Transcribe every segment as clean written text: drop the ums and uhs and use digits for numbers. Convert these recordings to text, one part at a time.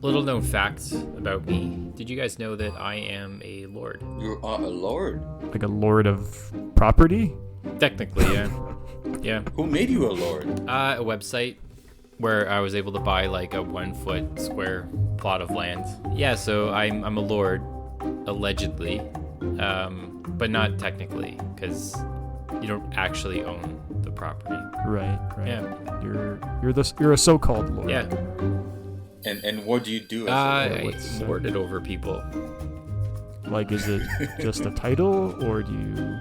Little known fact about me. Did you guys know that I am a lord? You are a lord? Like a lord of property? Technically, yeah. Yeah. Who made you a lord? A website where I was able to buy like a 1 foot square plot of land. Yeah, so I'm a lord, allegedly, but not technically, because you don't actually own the property. Right. Yeah. You're a so-called lord. Yeah. And what do you do? I lord it over people. Like, is it just a title, or do you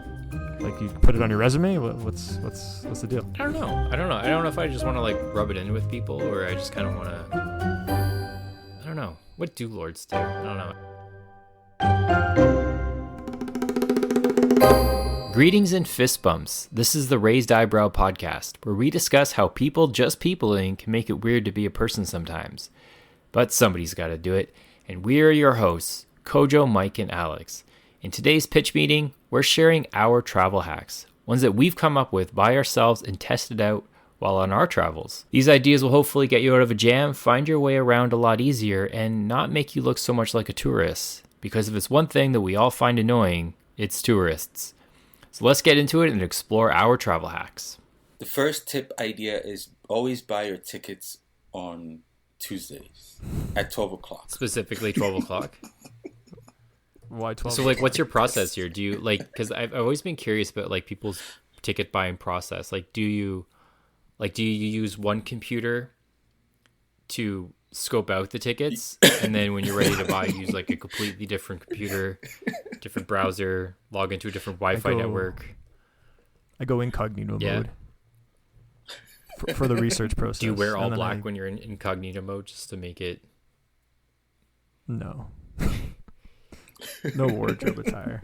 put it on your resume? What's the deal? I don't know. I don't know if I just want to like rub it in with people, or I just kind of want to. I don't know. What do lords do? I don't know. Greetings and fist bumps. This is the Raised Eyebrow podcast, where we discuss how people just peopling can make it weird to be a person sometimes. But somebody's got to do it, and we are your hosts, Kojo, Mike, and Alex. In today's pitch meeting, we're sharing our travel hacks, ones that we've come up with by ourselves and tested out while on our travels. These ideas will hopefully get you out of a jam, find your way around a lot easier, and not make you look so much like a tourist. Because if it's one thing that we all find annoying, it's tourists. So let's get into it and explore our travel hacks. The first tip idea is always buy your tickets on Tuesdays at 12 o'clock. Specifically 12 o'clock? Why 12? So, like, what's your process here? Do you, like, because I've always been curious about, like, people's ticket buying process. Like, do you use one computer to scope out the tickets, and then when you're ready to buy, use, like, a completely different computer, different browser, log into a different Wi-Fi network? I go incognito mode for the research process. Do you wear all black when you're in incognito mode just to make it? No. No wardrobe attire.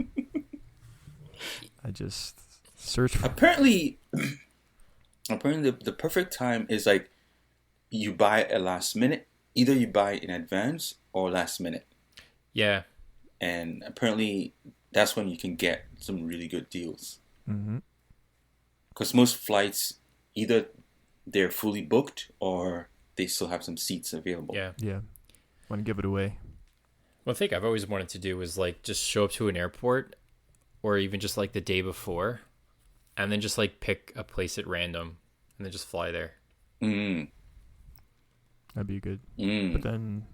I just search for... Apparently the perfect time is like you buy at last minute. Either you buy in advance or last minute. Yeah. And apparently that's when you can get some really good deals. Mm-hmm. Because most flights, either they're fully booked or they still have some seats available. Yeah. Yeah. Want to give it away. One thing I've always wanted to do is like just show up to an airport, or even just like the day before, and then just like pick a place at random and then just fly there. Mm. That'd be good. Mm. But then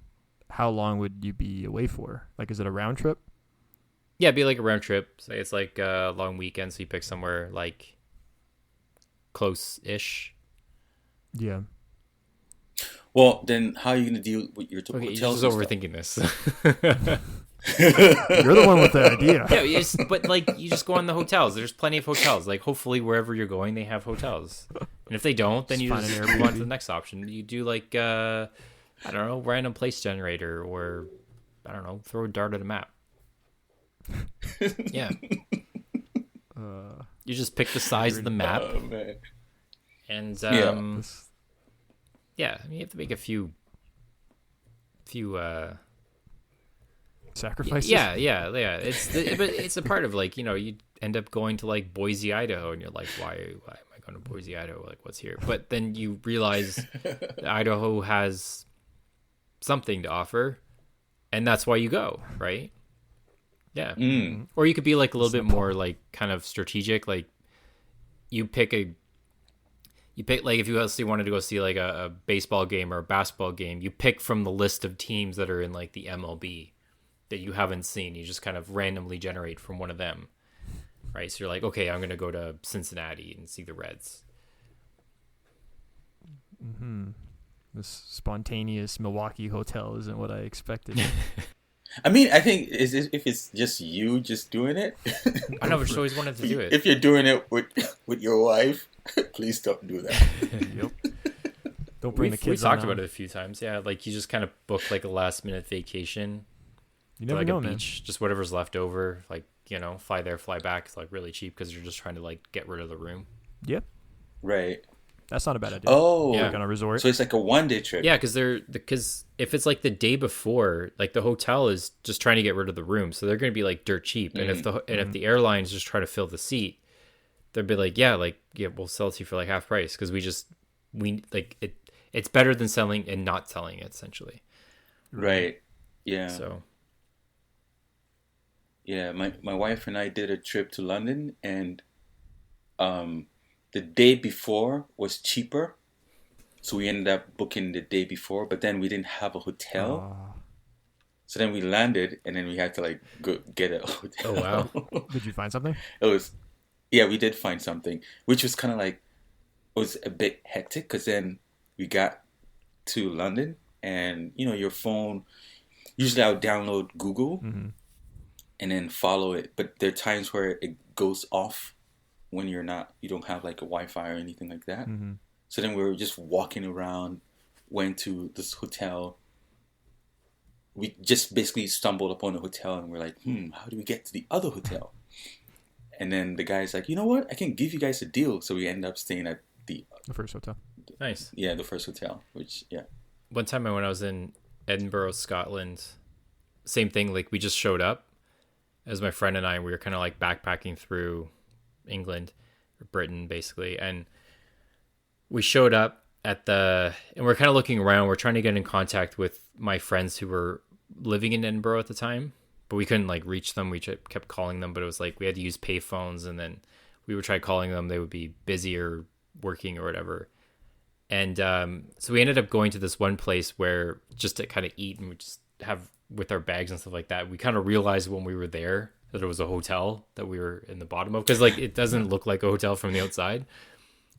how long would you be away for? Like, is it a round trip? Yeah, it'd be like a round trip. Say it's like a long weekend, so you pick somewhere like close-ish. Yeah. Well, then how are you going to deal with your Okay, hotels? you're just overthinking this. You're the one with the idea. Yeah, but like you just go on the hotels. There's plenty of hotels. Like hopefully wherever you're going, they have hotels. And if they don't, then you find just an move on to the next option. You do like I don't know, random place generator, or I don't know, throw a dart at a map. Yeah. You just pick the size of the map. Oh, man. And yeah, I mean, you have to make a few sacrifices. Yeah. But it's a part of like, you know, you end up going to like Boise, Idaho, and you're like, why am I going to Boise, Idaho? Like, what's here? But then you realize that Idaho has something to offer, and that's why you go, right? Yeah. Mm. Or you could be like a little bit more like kind of strategic, like you pick like if you actually wanted to go see like a baseball game or a basketball game, you pick from the list of teams that are in like the MLB that you haven't seen. You just kind of randomly generate from one of them, right? So you're like, okay, I'm going to go to Cincinnati and see the Reds. Mm-hmm. This spontaneous Milwaukee hotel isn't what I expected. I mean, I think if it's just you just doing it. I know, but just always wanted to do it. If you're doing it with your wife, please don't do that. Yep. Don't bring the kids. We talked about it a few times. Yeah, like you just kind of book like a last minute vacation. You never like know, a man. beach, just whatever's left over. Like, you know, fly there, fly back. It's like really cheap because you're just trying to like get rid of the room. Yep. Right. That's not a bad idea. Oh, yeah. Like on a resort. So it's like a 1-day trip. Yeah, because if it's like the day before, like the hotel is just trying to get rid of the room, so they're going to be like dirt cheap. And if the airlines just try to fill the seat, they'll be like, yeah, we'll sell it to you for like half price because we like it's better than selling and not selling it essentially. Right. Yeah. So Yeah. My wife and I did a trip to London, and the day before was cheaper, so we ended up booking the day before. But then we didn't have a hotel, so then we landed, and then we had to like go get a hotel. Oh wow. Did you find something? It was, yeah, we did find something, which was kind of like, it was a bit hectic because then we got to London, and your phone. Usually, I would download Google Mm-hmm. and then follow it, but there are times where it goes off when you don't have like a Wi-Fi or anything like that. Mm-hmm. So then we were just walking around, went to this hotel. We just basically stumbled upon a hotel, and we're like, how do we get to the other hotel? And then the guy's like, you know what? I can give you guys a deal. So we ended up staying at the first hotel. Nice. Yeah, the first hotel, which, yeah. One time when I was in Edinburgh, Scotland, same thing. Like we just showed up as my friend and I. We were kind of like backpacking through England or Britain, basically, and we showed up and we're kind of looking around. We're trying to get in contact with my friends who were living in Edinburgh at the time, but we couldn't like reach them. We kept calling them, but it was like we had to use pay phones, and then we would try calling them. They would be busy or working or whatever. And so we ended up going to this one place where just to kind of eat, and we just have with our bags and stuff like that. We kind of realized when we were there that it was a hotel that we were in the bottom of, because like it doesn't look like a hotel from the outside.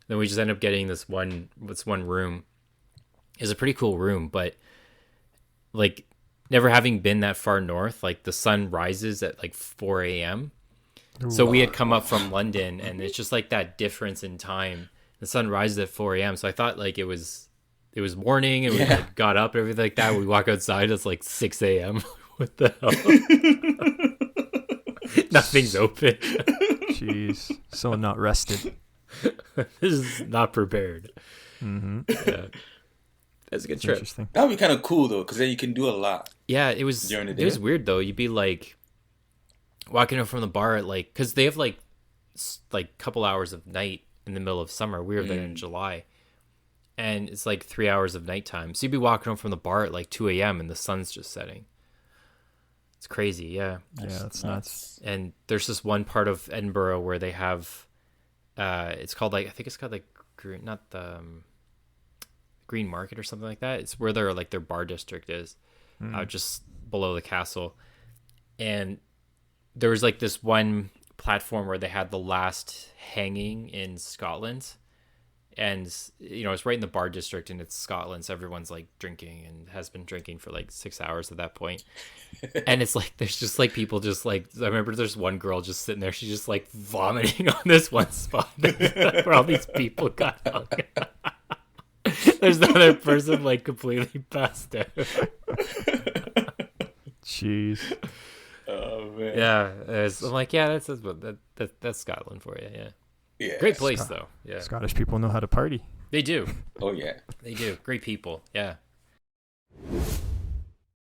Then we just end up getting this one room. It's a pretty cool room, but like never having been that far north, like the sun rises at like 4 a.m. So we had come up from London, and it's just like that difference in time. The sun rises at 4 a.m. So I thought like it was morning, and we like, got up and everything like that. We walk outside, it's like 6 a.m. What the hell? Nothing's open. Jeez, so not rested. This is not prepared. Mm-hmm. Yeah. That's a good trip. Interesting. That would be kind of cool though, because then you can do a lot. Yeah, it was. During the It day? was weird though. You'd be like walking up from the bar at like, because they have like couple hours of night in the middle of summer. We were there in July, and it's like 3 hours of nighttime. So you'd be walking home from the bar at like 2 a.m. and the sun's just setting. It's crazy, yeah. Yeah, that's nuts. And there's this one part of Edinburgh where they have, it's called like, I think it's called like not the Green Market or something like that. It's where their bar district is, just below the castle. And there was like this one platform where they had the last hanging in Scotland, and it's right in the bar district, and it's Scotland, so everyone's like drinking and has been drinking for like 6 hours at that point. And it's like there's just like people just like, I remember there's one girl just sitting there, she's just like vomiting on this one spot where all these people got hung. There's another person like completely passed out. Jeez. Oh man. Yeah, I'm like, yeah, that's Scotland for you. Yeah, Yeah. great place though. Yeah, Scottish people know how to party. they do. Oh yeah. They do. Great people. Yeah.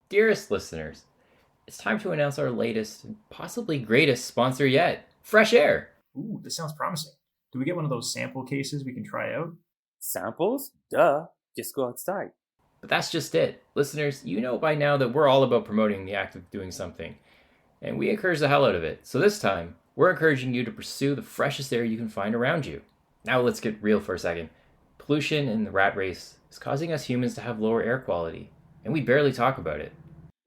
Dearest listeners, it's time to announce our latest and possibly greatest sponsor yet, Fresh Air. Ooh, this sounds promising. Do we get one of those sample cases we can try out? Samples? Duh. Just go outside. But that's just it. Listeners, you know by now that we're all about promoting the act of doing something, and we encourage the hell out of it. So this time, we're encouraging you to pursue the freshest air you can find around you. Now let's get real for a second. Pollution and the rat race is causing us humans to have lower air quality, and we barely talk about it.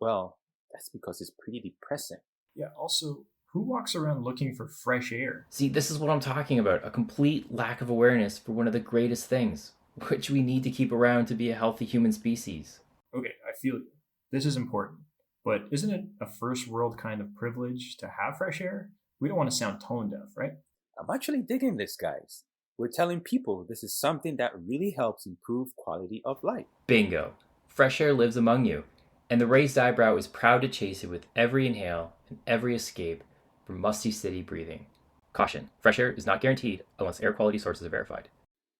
Well, that's because it's pretty depressing. Yeah, also, who walks around looking for fresh air? See, this is what I'm talking about. A complete lack of awareness for one of the greatest things, which we need to keep around to be a healthy human species. Okay, I feel you. This is important. But isn't it a first world kind of privilege to have fresh air? We don't want to sound tone deaf, right? I'm actually digging this, guys. We're telling people this is something that really helps improve quality of life. Bingo. Fresh air lives among you, and the Raised Eyebrow is proud to chase it with every inhale and every escape from musty city breathing. Caution, fresh air is not guaranteed unless air quality sources are verified.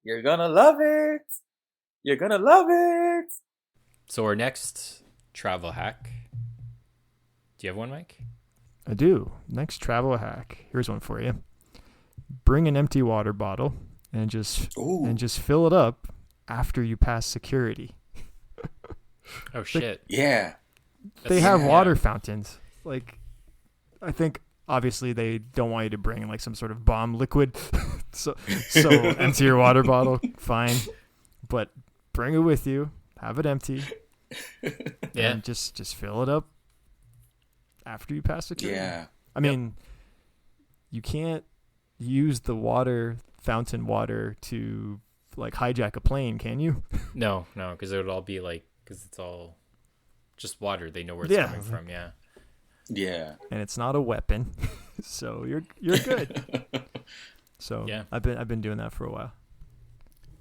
You're gonna love it! You're gonna love it! So our next travel hack. Do you have one, Mike? I do. Next travel hack. Here's one for you. Bring an empty water bottle and just Ooh. fill it up after you pass security. Oh shit. Yeah. They have Yeah. water fountains. Like, I think obviously they don't want you to bring like some sort of bomb liquid, so empty your water bottle, fine, but bring it with you, have it empty, Yeah. and just fill it up after you pass security. Yeah. I mean, you can't use the fountain water to like hijack a plane, can you? No, because it would all be like, because it's all just water. They know where it's Yeah. coming from. Yeah. Yeah. And it's not a weapon, so you're good. So Yeah. I've been doing that for a while.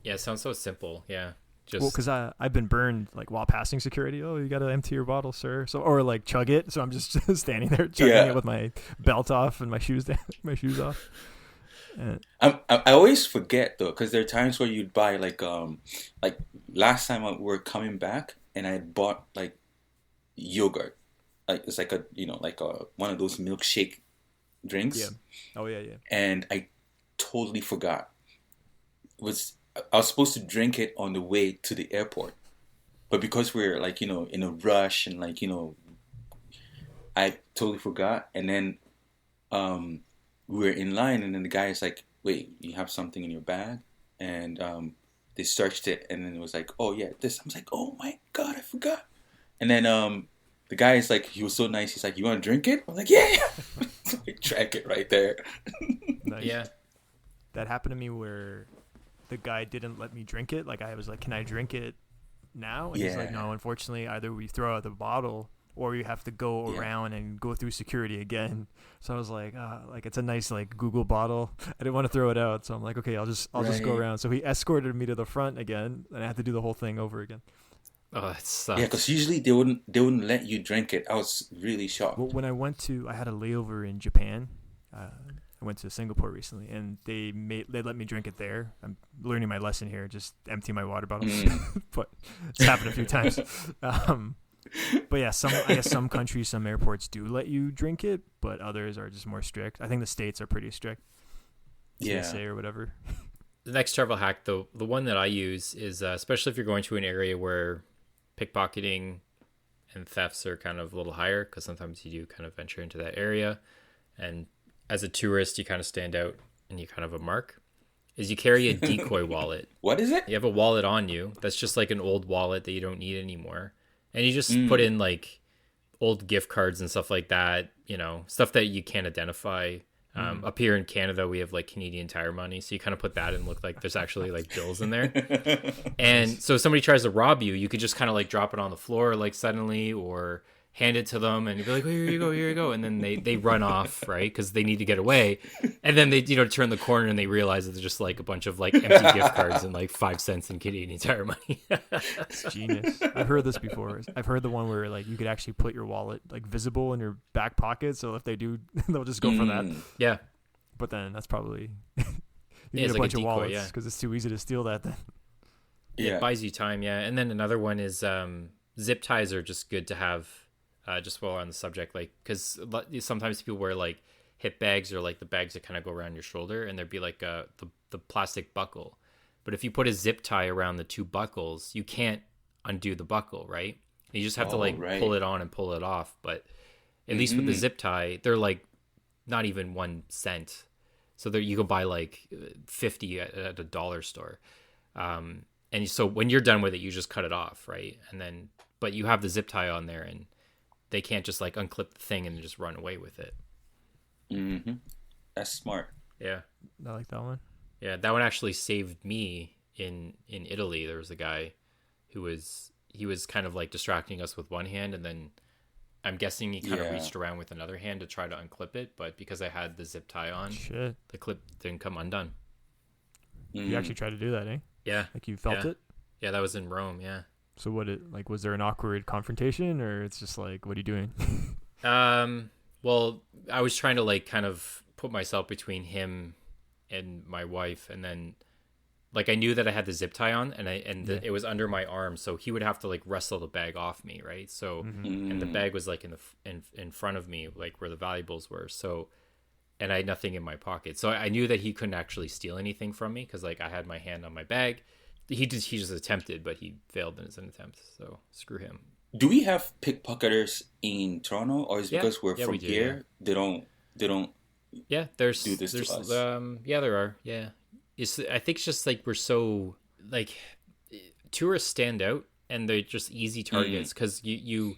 Yeah. It sounds so simple. Yeah. Just Well, because I've been burned like while passing security. Oh, you got to empty your bottle, sir. So or like chug it. So I'm just standing there chugging Yeah. it with my belt off and my shoes down, my shoes off. And, I always forget though, because there are times where you'd buy like last time we were coming back and I had bought like yogurt, like it's like one of those milkshake drinks. yeah. Oh yeah. And I totally forgot. I was supposed to drink it on the way to the airport, but because we're like in a rush and like I totally forgot. And then we were in line, and then the guy is like, "Wait, you have something in your bag?" And they searched it, and then it was like, "Oh yeah, this." I was like, "Oh my god, I forgot." And then the guy is like, he was so nice. He's like, "You want to drink it?" I was like, "Yeah." So I drank it right there. Nice. yeah. That happened to me where the guy didn't let me drink it. Like I was like, "Can I drink it now?" And he's like, Yeah. "No, unfortunately, either we throw out the bottle or you have to go Yeah. around and go through security again." So I was like, it's a nice like Google bottle. I didn't want to throw it out, so I'm like, okay, I'll just go Right. around. So he escorted me to the front again, and I had to do the whole thing over again. Oh, it sucks. Yeah, because usually they wouldn't let you drink it. I was really shocked. Well, when I had a layover in Japan. I went to Singapore recently, and they let me drink it there. I'm learning my lesson here, just empty my water bottle. But it's happened a few times. But yeah, I guess some countries, some airports do let you drink it, but others are just more strict. I think the States are pretty strict. Yeah. TSA or whatever. The next travel hack, the one that I use is especially if you're going to an area where pickpocketing and thefts are kind of a little higher, because sometimes you do kind of venture into that area, and as a tourist you kind of stand out and you kind of a mark, is you carry a decoy wallet. What is it? You have a wallet on you that's just like an old wallet that you don't need anymore, and you just put in like old gift cards and stuff like that, stuff that you can't identify. Up here in Canada, we have like Canadian Tire money, so you kind of put that and look like there's actually like bills in there. And so if somebody tries to rob you, you could just kind of like drop it on the floor like suddenly, or hand it to them and you'd be like, oh, here you go. And then they run off, right? Because they need to get away. And then they, turn the corner and they realize that there's just like a bunch of like empty gift cards and like 5 cents in Canadian Tire money. It's genius. I've heard this before. I've heard the one where like you could actually put your wallet like visible in your back pocket, so if they do, they'll just go for that. Yeah. But then that's probably Yeah, need it's a like a bunch of decoy, wallets yeah. because it's too easy to steal that. Then Yeah. It buys you time, yeah. And then another one is zip ties are just good to have, just while we're on the subject, like, because sometimes people wear like hip bags or like the bags that kind of go around your shoulder, and there'd be like the plastic buckle. But if you put a zip tie around the 2 buckles, you can't undo the buckle, right? You just have to like right. pull it on and pull it off. But at least with the zip tie, they're like not even 1 cent. So you can buy like 50 at a dollar store. And so when you're done with it, you just cut it off, right? And then, but you have the zip tie on there, and they can't just like unclip the thing and just run away with it. Mm-hmm. That's smart. Yeah. I like that one. Yeah. That one actually saved me in Italy. There was a guy who was kind of like distracting us with one hand, and then I'm guessing he kind of reached around with another hand to try to unclip it. But because I had the zip tie on, Shit. the clip didn't come undone. You actually tried to do that, eh? Yeah. Like you felt it? Yeah. That was in Rome. Yeah. So was there an awkward confrontation, or it's just like, what are you doing? Well, I was trying to like kind of put myself between him and my wife, and then like I knew that I had the zip tie on, and it was under my arm, so he would have to like wrestle the bag off me, right? So and the bag was like in front of me, like where the valuables were. So, and I had nothing in my pocket, so I knew that he couldn't actually steal anything from me because like I had my hand on my bag. he just attempted, but he failed in his attempt. So screw him. Do we have pickpocketers in Toronto, or is it Yeah. because we're Yeah, from we do, here? They don't Yeah, there's do this to there's us. yeah, there are. Yeah. I think it's just like we're so like tourists stand out and they're just easy targets because you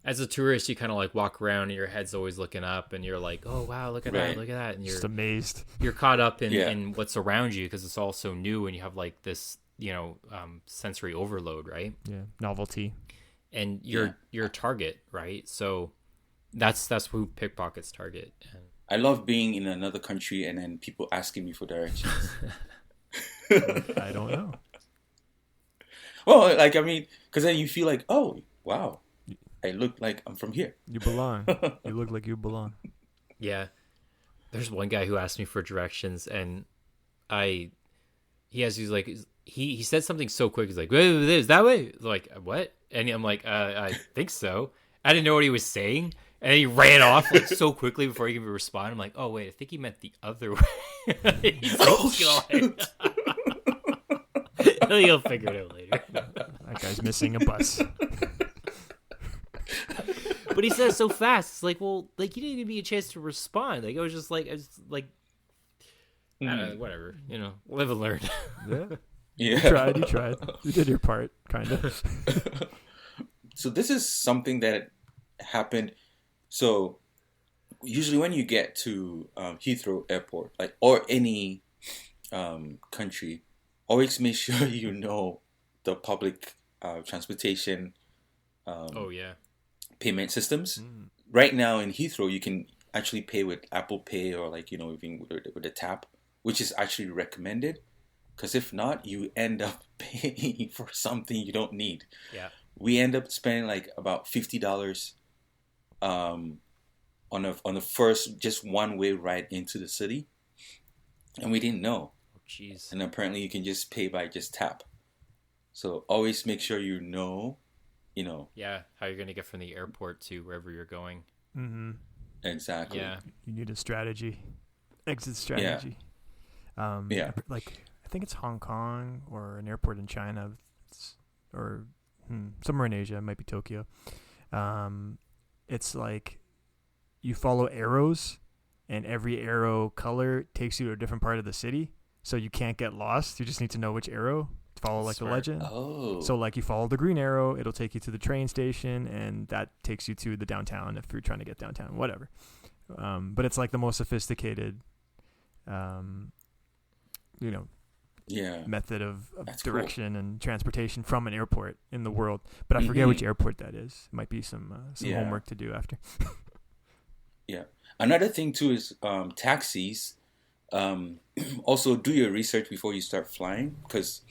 as a tourist you kind of like walk around and your head's always looking up and you're like, oh wow, look at that, look at that, and you're Just amazed. you're caught up in what's around you because it's all so new and you have like this sensory overload, right? Yeah, novelty. And you're a target, right? So that's who pickpockets target. And I love being in another country and then people asking me for directions. I don't know. Well, like, I mean, because then you feel like, oh, wow, I look like I'm from here. You belong. You look like you belong. yeah, there's one guy who asked me for directions, and he's like he said something so quick. He's like, wait, is that way? Like, what? And I'm like, I think so. I didn't know what he was saying, and he ran off like so quickly before he could respond. I'm like, oh wait, I think he meant the other way. He's like, He'll figure it out later. That guy's missing a bus. But he says so fast. It's like, well, like you didn't give me a chance to respond. Like I was like, I don't know, whatever. Live and learn. Yeah. Yeah. You tried. You did your part, kind of. So this is something that happened. So usually when you get to Heathrow Airport, like or any country, always make sure you know the public transportation payment systems. Right now in Heathrow, you can actually pay with Apple Pay or like even with a tap, which is actually recommended. Because if not, you end up paying for something you don't need. Yeah. We end up spending like about $50 on the first just one way ride into the city, and we didn't know. Oh, jeez. And apparently, you can just pay by just tap. So always make sure you know. Yeah, how you're gonna get from the airport to wherever you're going. Mm-hmm. Exactly. Yeah. You need a strategy. Exit strategy. Yeah. Like I think it's Hong Kong or an airport in China, or somewhere in Asia. It might be Tokyo. It's like you follow arrows, and every arrow color takes you to a different part of the city, so you can't get lost. You just need to know which arrow to follow, like the legend. Oh. So like you follow the green arrow, it'll take you to the train station, and that takes you to the downtown if you're trying to get downtown, whatever. But it's like the most sophisticated, method of direction and transportation from an airport in the world. But I forget which airport that is. Might be some homework to do after. Yeah. Another thing too is taxis. Also, do your research before you start flying, because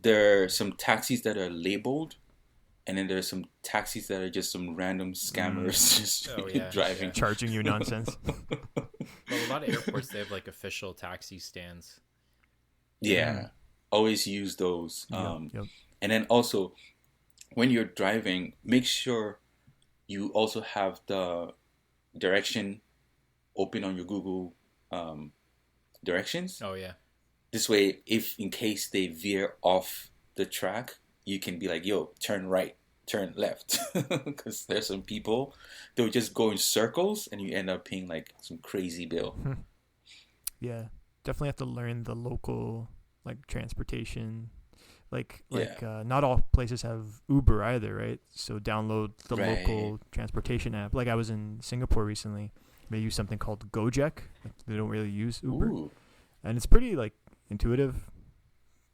there are some taxis that are labeled, and then there are some taxis that are just some random scammers just driving, charging you nonsense. Well, a lot of airports, they have like official taxi stands. Yeah, always use those. Yep. And then also, when you're driving, make sure you also have the direction open on your Google directions. Oh yeah. This way, if in case they veer off the track, you can be like, yo, turn right, turn left. Because there's some people, they'll just go in circles and you end up paying like some crazy bill. Yeah, definitely have to learn the local transportation. Not all places have Uber either, right? So download the local transportation app. Like I was in Singapore recently. They use something called Gojek. They don't really use Uber. Ooh. And it's pretty intuitive,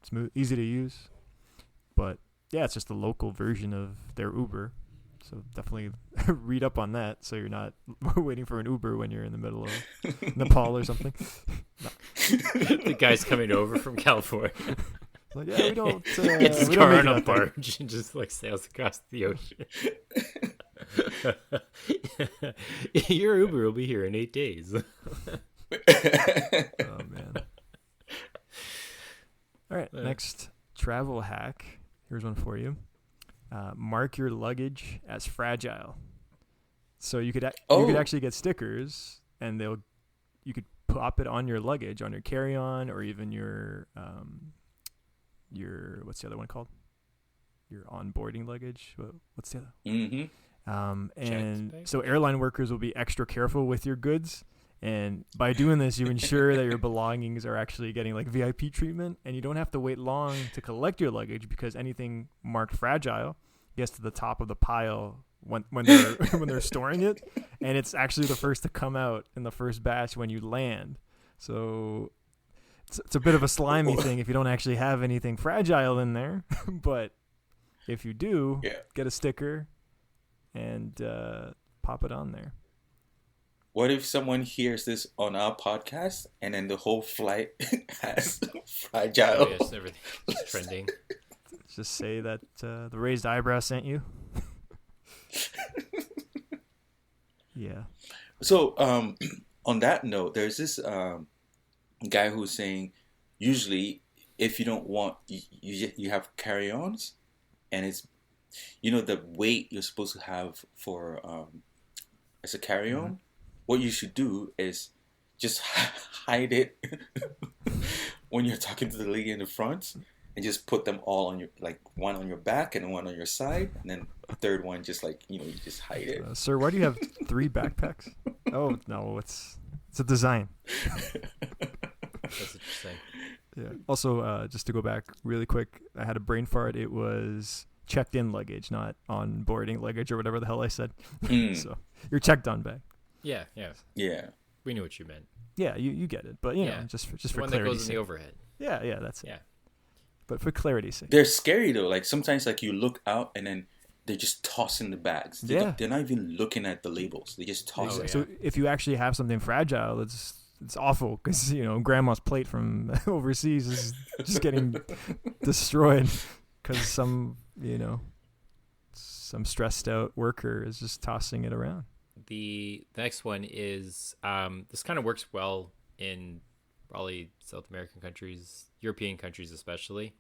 smooth, easy to use. But yeah, it's just the local version of their Uber. So definitely read up on that, so you're not waiting for an Uber when you're in the middle of Nepal or something. The guy's coming over from California. Like, yeah, we don't. Gets his we car don't on make a it out barge and just sails across the ocean. Your Uber will be here in 8 days. there. Oh man! All right, next travel hack. Here's one for you. Mark your luggage as fragile. So you could actually get stickers, and you could pop it on your luggage, on your carry-on, or even your your what's the other one called? Your onboarding luggage. What's the other? Mm-hmm. And so airline workers will be extra careful with your goods. And by doing this, you ensure that your belongings are actually getting like VIP treatment, and you don't have to wait long to collect your luggage because anything marked fragile gets to the top of the pile when they're when they're storing it, and it's actually the first to come out in the first batch when you land. So it's a bit of a slimy thing if you don't actually have anything fragile in there, but if you do, get a sticker and pop it on there. What if someone hears this on our podcast and then the whole flight has fragile? Oh, yes, everything's trending. Just say that the raised eyebrow sent you. Yeah. So, on that note, there's this guy who's saying usually if you don't want, you have carry-ons, and it's, the weight you're supposed to have for as a carry-on. Mm-hmm. What you should do is just hide it when you're talking to the lady in the front, and just put them all on your, like, one on your back and one on your side, and then a third one just like, you just hide it. Sir, why do you have 3 backpacks? Oh no, it's a design. That's interesting. Yeah. Also, just to go back really quick, I had a brain fart. It was checked in luggage, not on boarding luggage or whatever the hell I said. So your checked on bag. Yeah. We knew what you meant. Yeah, you get it, but know, just for the one clarity's that goes in sake. the overhead. Yeah, that's it. Yeah. But for clarity's sake. They're scary though. Like sometimes, like you look out and then they're just tossing the bags. They're not even looking at the labels. They just toss it. So if you actually have something fragile, it's awful because grandma's plate from overseas is just getting destroyed because some stressed out worker is just tossing it around. The next one is this kind of works well in probably South American countries, European countries especially.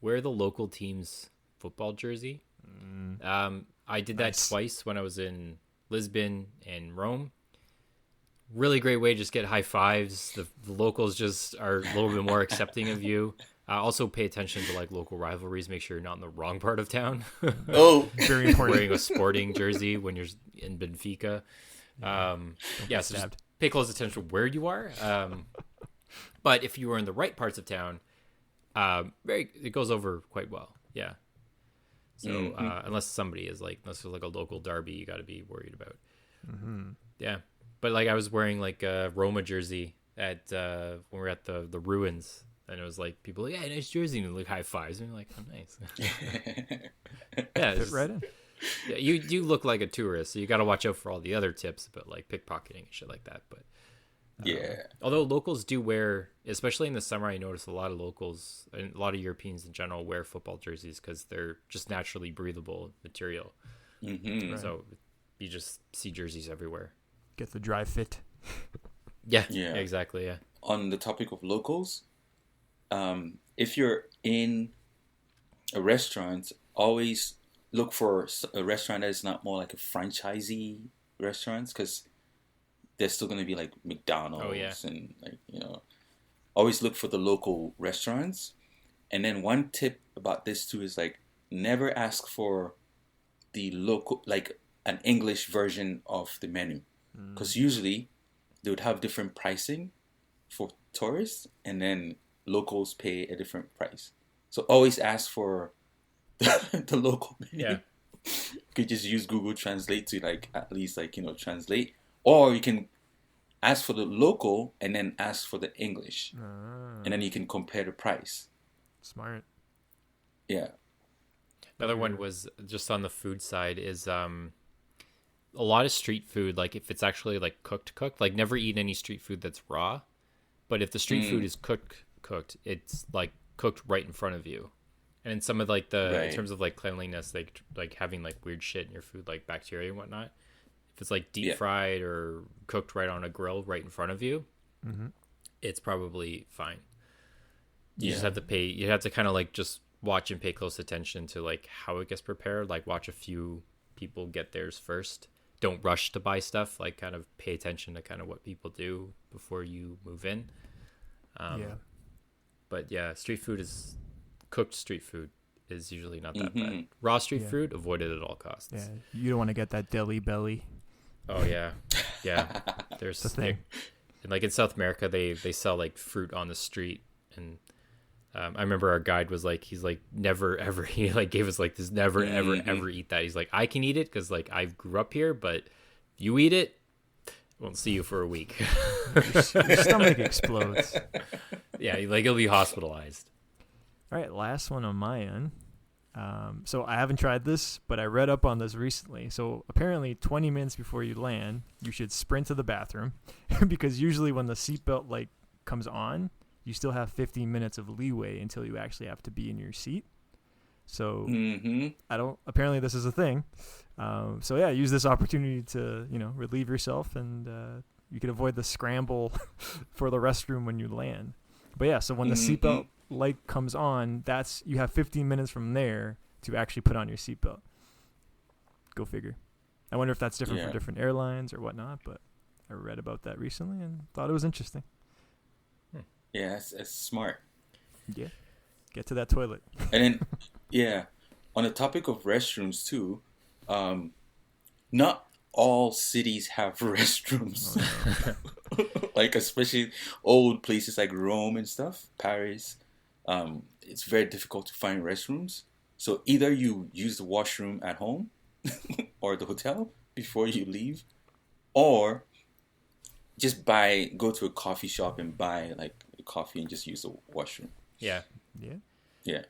Wear the local team's football jersey. I did that twice when I was in Lisbon and Rome. Really great way to just get high fives. The locals just are a little bit more accepting of you. Also pay attention to like local rivalries. Make sure you're not in the wrong part of town. Oh, very important. Wearing a sporting jersey when you're in Benfica. So just pay close attention to where you are. But if you are in the right parts of town, it goes over quite well. Yeah. So unless there's like a local derby, you got to be worried about. Mm-hmm. Yeah. But like I was wearing like a Roma jersey at when we were at the ruins, and it was like people like, yeah, nice jersey, and like high fives, and you're like, oh, nice. Yeah, fit right in. Yeah, you look like a tourist, so you got to watch out for all the other tips about like pickpocketing and shit like that. But although locals do wear, especially in the summer, I notice a lot of locals and a lot of Europeans in general wear football jerseys because they're just naturally breathable material. Mm-hmm. Right. So you just see jerseys everywhere. Get the dry fit. Yeah, exactly. Yeah. On the topic of locals, if you're in a restaurant, always look for a restaurant that is not more like a franchisee restaurants, because there's still going to be like McDonald's and like, always look for the local restaurants. And then one tip about this too is like never ask for the local, like an English version of the menu, because usually they would have different pricing for tourists and then locals pay a different price. So always ask for the local menu. Yeah. You could just use Google Translate to like at least like translate, or you can ask for the local and then ask for the English, and then you can compare the price. Smart. Yeah. Another one was just on the food side is a lot of street food, like if it's actually like cooked, like never eat any street food that's raw. But if the street food is cooked, it's like cooked right in front of you. And in some of like in terms of like cleanliness, like having like weird shit in your food, like bacteria and whatnot. If it's like deep fried or cooked right on a grill right in front of you, it's probably fine. You just have to pay. You have to kind of like just watch and pay close attention to like how it gets prepared. Like watch a few people get theirs first. Don't rush to buy stuff. Like kind of pay attention to kind of what people do before you move in. But yeah, street food is cooked street food is usually not that Mm-hmm. bad. Raw street Yeah. food, avoid it at all costs. Yeah, you don't want to get that deli belly. Oh yeah, yeah. There's The thing. and like in South America, they sell like fruit on the street, and I remember our guide was like, he's like, never ever. He like gave us like this, never ever ever eat that. He's like, I can eat it because like I grew up here, but you eat it, won't see you for a week. Your stomach explodes. Yeah, like you'll be hospitalized. All right, last one on my end. So I haven't tried this, but I read up on this recently. So apparently 20 minutes before you land, you should sprint to the bathroom because usually when the seatbelt like comes on, you still have 15 minutes of leeway until you actually have to be in your seat. So apparently this is a thing. So yeah, use this opportunity to, relieve yourself, and you can avoid the scramble for the restroom when you land. But yeah, so when the seatbelt light comes on, you have 15 minutes from there to actually put on your seatbelt. Go figure. I wonder if that's different for different airlines or whatnot, but I read about that recently and thought it was interesting. Yeah, that's smart. Yeah. Get to that toilet. And then, on the topic of restrooms too, not all cities have restrooms. Oh, no. Like especially old places like Rome and stuff, Paris. It's very difficult to find restrooms. So either you use the washroom at home or the hotel before you leave, or just go to a coffee shop and buy like a coffee and just use the washroom. Yeah. Yeah.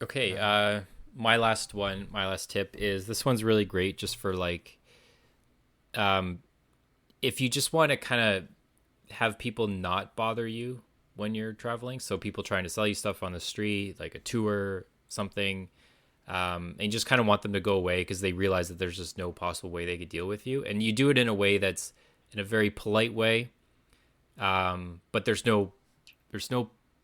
Okay. My last tip is, this one's really great just for like, if you just want to kind of have people not bother you when you're traveling. So people trying to sell you stuff on the street, like a tour, something, and you just kind of want them to go away because they realize that there's just no possible way they could deal with you. And you do it in a way that's in a very polite way. But there's no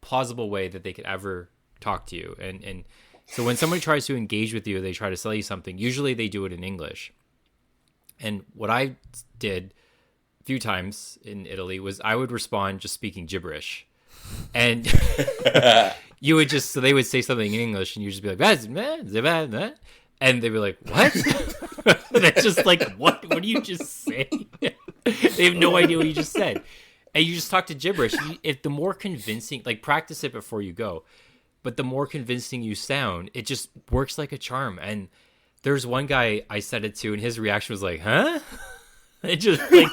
plausible way that they could ever talk to you. And so when somebody tries to engage with you, they try to sell you something, usually they do it in English. And what I did a few times in Italy was I would respond just speaking gibberish. And you would so they would say something in English and you just be like, and they'd be like, what? They're just like, what do you just say? They have no idea what you just said. And you just talk to gibberish. If the more convincing, like practice it before you go, but the more convincing you sound, it just works like a charm. And there's one guy I said it to, and his reaction was like, huh? It just like,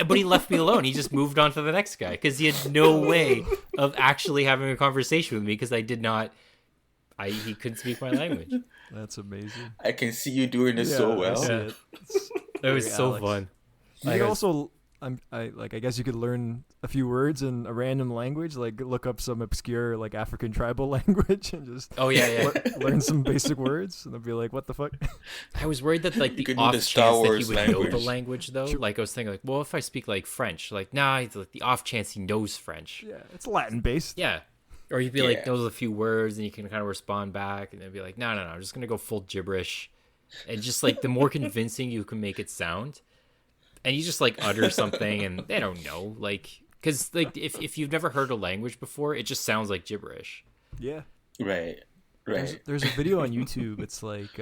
but he left me alone. He just moved on to the next guy because he had no way of actually having a conversation with me because he couldn't speak my language. That's amazing. I can see you doing this so well. Yeah. It was so Alex. fun. You could also, I guess you could learn a few words in a random language, like look up some obscure like African tribal language and just learn some basic words, and they'll be like, "What the fuck?" I was worried that like the could off do the chance Star that he Wars would know the language. language though. Like I was thinking, like, well, if I speak like French, like like the off chance he knows French. Yeah, it's Latin based. Yeah. Or you'd be like, knows a few words, and you can kind of respond back, and they'd be like, no, I'm just gonna go full gibberish, and just like the more convincing you can make it sound, and you just like utter something, and they don't know, like, because like if you've never heard a language before, it just sounds like gibberish. Yeah. Right. There's a video on YouTube. It's like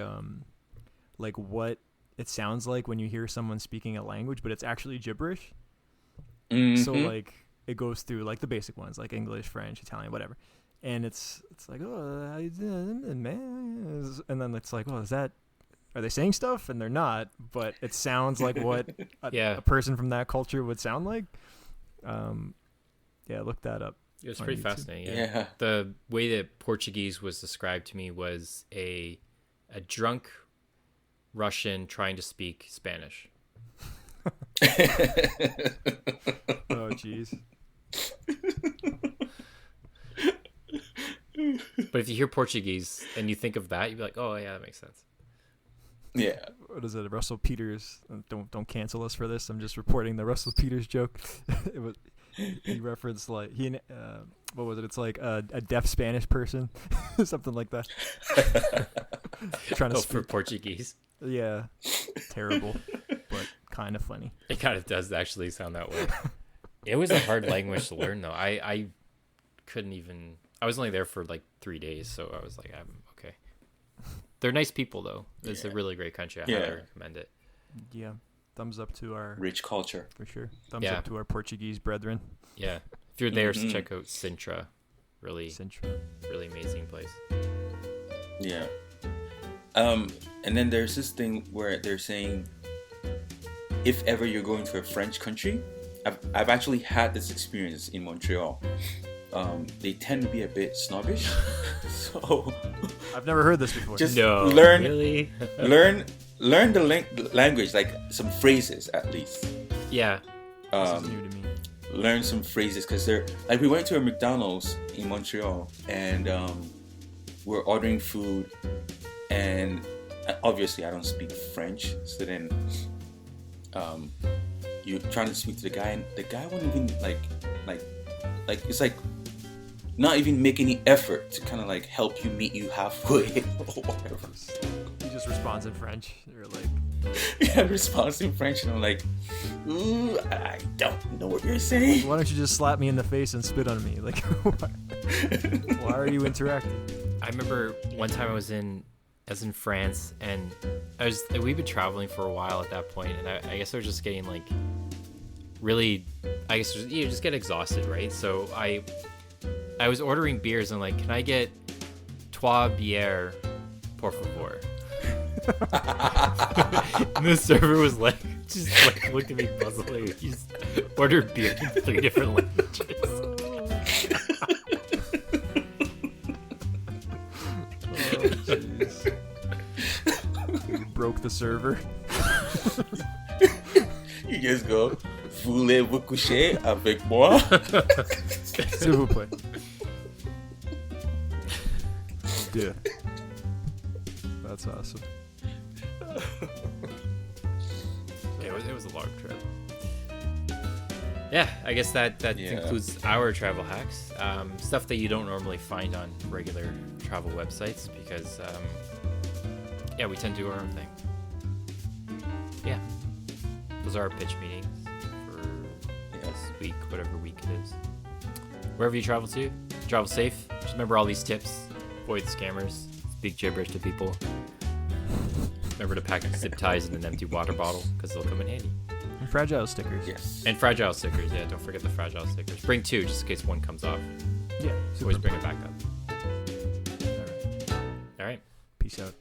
what it sounds like when you hear someone speaking a language, but it's actually gibberish. Mm-hmm. So like it goes through like the basic ones like English, French, Italian, whatever, and it's like, oh, how you doing, man? And then it's like, oh, are they saying stuff? And they're not, but it sounds like what a person from that culture would sound like. Yeah, look that up. It was pretty YouTube. fascinating. Yeah. The way that Portuguese was described to me was a drunk Russian trying to speak Spanish. Oh, jeez. But if you hear Portuguese and you think of that, you'd be like, oh yeah, that makes sense. Yeah. What is it? Russell Peters. Don't cancel us for this. I'm just reporting the Russell Peters joke. He referenced like what was it? It's like a deaf Spanish person, something like that. Trying to for speak. Portuguese. Yeah, terrible, but kind of funny. It kind of does actually sound that way. It was a hard language to learn, though. I couldn't even. I was only there for like 3 days, so I was like, I'm okay. They're nice people, though. It's a really great country. I highly recommend it. Yeah. Thumbs up to our rich culture. For sure. Thumbs up to our Portuguese brethren. Yeah. If you're there, check out Sintra. Really amazing place. Yeah. And then there's this thing where they're saying, if ever you're going to a French country, I've actually had this experience in Montreal. They tend to be a bit snobbish, so I've never heard this before. Just learn the language, like some phrases at least. Yeah. This is new to me. Learn some phrases, because they're like, we went to a McDonald's in Montreal and we're ordering food, and obviously I don't speak French, so then you're trying to speak to the guy, and the guy won't even like it's like not even make any effort to kind of like help you meet you halfway or whatever. He just responds in French. You're like, responds in French, and I'm like, ooh, I don't know what you're saying. Why don't you just slap me in the face and spit on me? Like, why are you interacting? I remember one time I was in France, and we've been traveling for a while at that point, and I guess I was just getting like really, I guess you just get exhausted, right? So I was ordering beers, and like, can I get 3 bières, por favor? And the server was like, just like looked at me puzzling. He just ordered beer in 3 different languages. Oh, jeez. You broke the server. You just go, voulez-vous coucher avec moi? S'il vous plaît. Yeah. That's awesome. It was a long trip. Yeah, I guess that concludes our travel hacks. Stuff that you don't normally find on regular travel websites, because we tend to do our own thing. Yeah. Those are our pitch meetings for this week, whatever week it is. Wherever you travel to, travel safe. Just remember all these tips. Avoid scammers. Speak gibberish to people. Remember to pack zip ties in an empty water bottle, because they'll come in handy. And fragile stickers. Yes. And fragile stickers, yeah. Don't forget the fragile stickers. Bring 2, just in case one comes off. Yeah. Always bring it back up. All right. All right. Peace out.